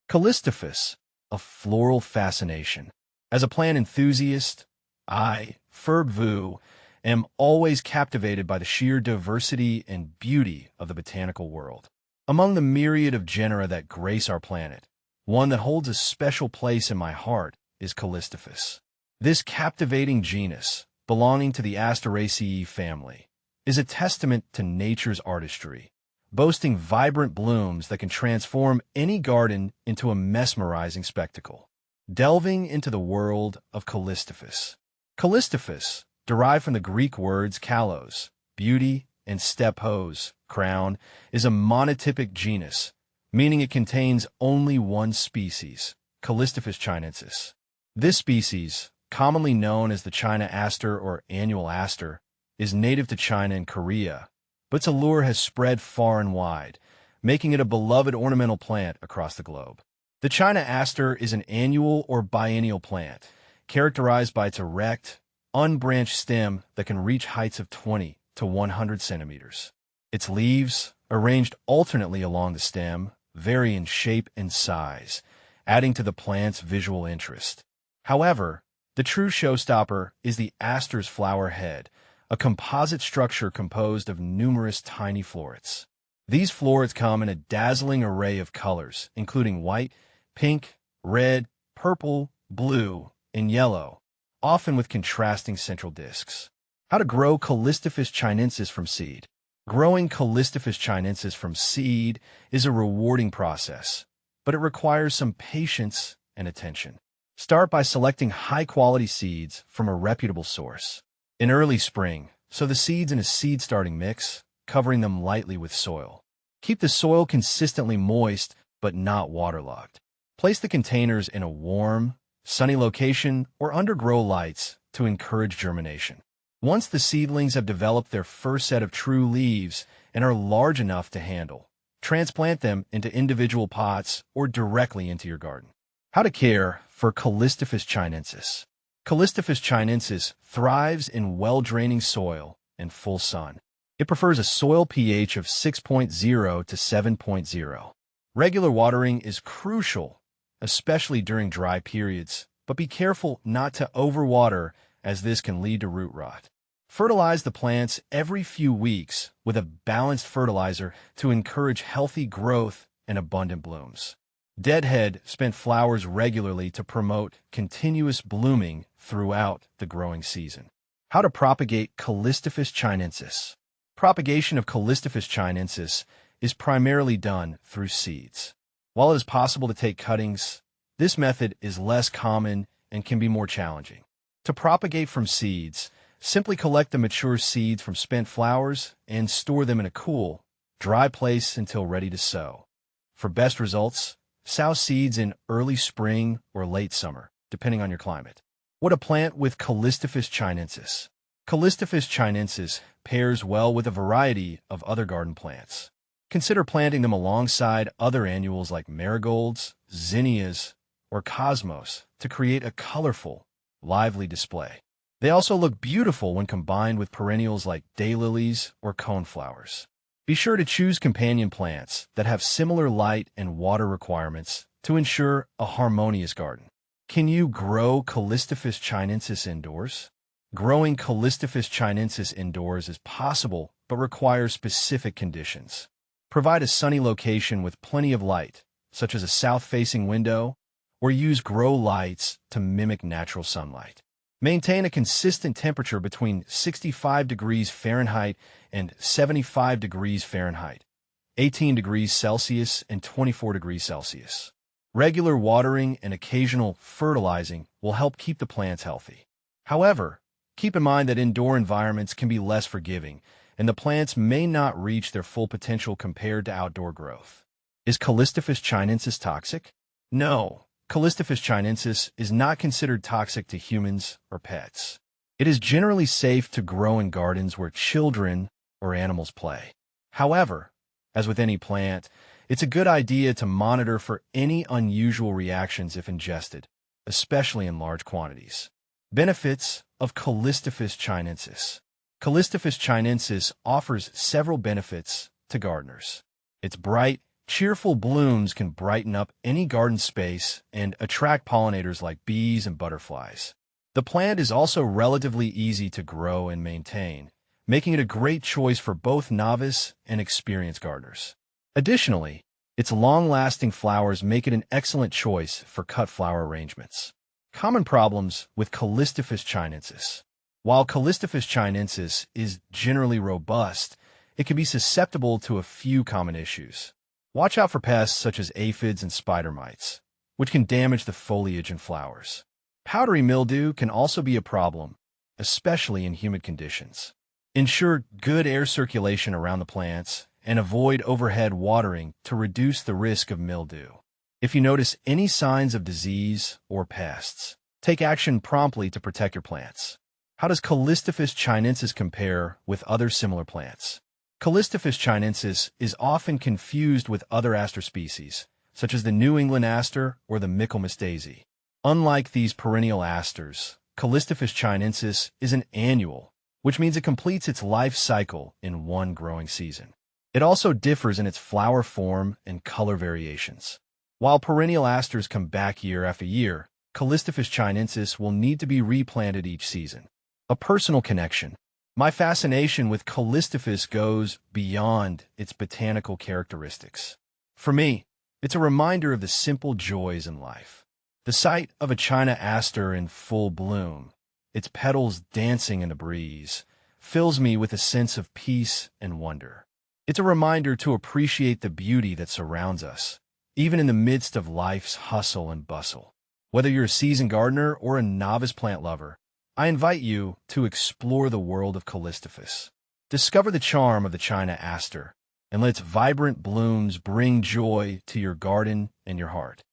Callistephus, a floral fascination. As a plant enthusiast, am always captivated by the sheer diversity and beauty of the botanical world. Among the myriad of genera that grace our planet, one that holds a special place in my heart is Callistephus. This captivating genus, belonging to the Asteraceae family, is a testament to nature's artistry, boasting vibrant blooms that can transform any garden into a mesmerizing spectacle. Delving into the world of Callistephus. Callistephus, derived from the Greek words kalos, beauty, and stepos, crown, is a monotypic genus, meaning it contains only one species, Callistephus chinensis. This species, commonly known as the China Aster or annual aster, is native to China and Korea, but its allure has spread far and wide, making it a beloved ornamental plant across the globe. The China Aster is an annual or biennial plant, characterized by its erect, unbranched stem that can reach heights of 20 to 100 centimeters. Its leaves, arranged alternately along the stem, vary in shape and size, adding to the plant's visual interest. However, the true showstopper is the aster's flower head, a composite structure composed of numerous tiny florets. These florets come in a dazzling array of colors, including white, pink, red, purple, blue, and yellow, often with contrasting central discs. How to grow Callistephus chinensis from seed. Growing Callistephus chinensis from seed is a rewarding process, but it requires some patience and attention. Start by selecting high-quality seeds from a reputable source. In early spring, sow the seeds in a seed-starting mix, covering them lightly with soil. Keep the soil consistently moist but not waterlogged. Place the containers in a warm, sunny location or under grow lights to encourage germination. Once the seedlings have developed their first set of true leaves and are large enough to handle, transplant them into individual pots or directly into your garden. How to care for Callistephus chinensis. Callistephus chinensis thrives in well-draining soil and full sun. It prefers a soil pH of 6.0 to 7.0. Regular watering is crucial, especially during dry periods, but be careful not to overwater as this can lead to root rot. Fertilize the plants every few weeks with a balanced fertilizer to encourage healthy growth and abundant blooms. Deadhead spent flowers regularly to promote continuous blooming throughout the growing season. How to propagate Callistephus chinensis. Propagation of Callistephus chinensis is primarily done through seeds. While it is possible to take cuttings, this method is less common and can be more challenging. To propagate from seeds, simply collect the mature seeds from spent flowers and store them in a cool, dry place until ready to sow. For best results, sow seeds in early spring or late summer, depending on your climate. What to plant with Callistephus chinensis. Callistephus chinensis pairs well with a variety of other garden plants. Consider planting them alongside other annuals like marigolds, zinnias, or cosmos to create a colorful, lively display. They also look beautiful when combined with perennials like daylilies or coneflowers. Be sure to choose companion plants that have similar light and water requirements to ensure a harmonious garden. Can you grow Callistephus chinensis indoors? Growing Callistephus chinensis indoors is possible but requires specific conditions. Provide a sunny location with plenty of light, such as a south-facing window, or use grow lights to mimic natural sunlight. Maintain a consistent temperature between 65 degrees Fahrenheit and 75 degrees Fahrenheit, 18 degrees Celsius and 24 degrees Celsius. Regular watering and occasional fertilizing will help keep the plants healthy. However, keep in mind that indoor environments can be less forgiving, and the plants may not reach their full potential compared to outdoor growth. Is Callistephus chinensis toxic? No. Callistephus chinensis is not considered toxic to humans or pets. It is generally safe to grow in gardens where children or animals play. However, as with any plant, it's a good idea to monitor for any unusual reactions if ingested, especially in large quantities. Benefits of Callistephus chinensis. Callistephus chinensis offers several benefits to gardeners. Its bright, Cheerful blooms can brighten up any garden space and attract pollinators like bees and butterflies. The plant is also relatively easy to grow and maintain, making it a great choice for both novice and experienced gardeners. Additionally, its long-lasting flowers make it an excellent choice for cut flower arrangements. Common problems with Callistephus chinensis. While Callistephus chinensis is generally robust, it can be susceptible to a few common issues. Watch out for pests such as aphids and spider mites, which can damage the foliage and flowers. Powdery mildew can also be a problem, especially in humid conditions. Ensure good air circulation around the plants and avoid overhead watering to reduce the risk of mildew. If you notice any signs of disease or pests, take action promptly to protect your plants. How does Callistephus chinensis compare with other similar plants? Callistephus chinensis is often confused with other aster species, such as the New England aster or the Michaelmas daisy. Unlike these perennial asters, Callistephus chinensis is an annual, which means it completes its life cycle in one growing season. It also differs in its flower form and color variations. While perennial asters come back year after year, Callistephus chinensis will need to be replanted each season. A personal connection. My fascination with Callistephus goes beyond its botanical characteristics. For me, it's a reminder of the simple joys in life. The sight of a China aster in full bloom, its petals dancing in the breeze, fills me with a sense of peace and wonder. It's a reminder to appreciate the beauty that surrounds us, even in the midst of life's hustle and bustle. Whether you're a seasoned gardener or a novice plant lover, I invite you to explore the world of Callistephus. Discover the charm of the China aster, and let its vibrant blooms bring joy to your garden and your heart.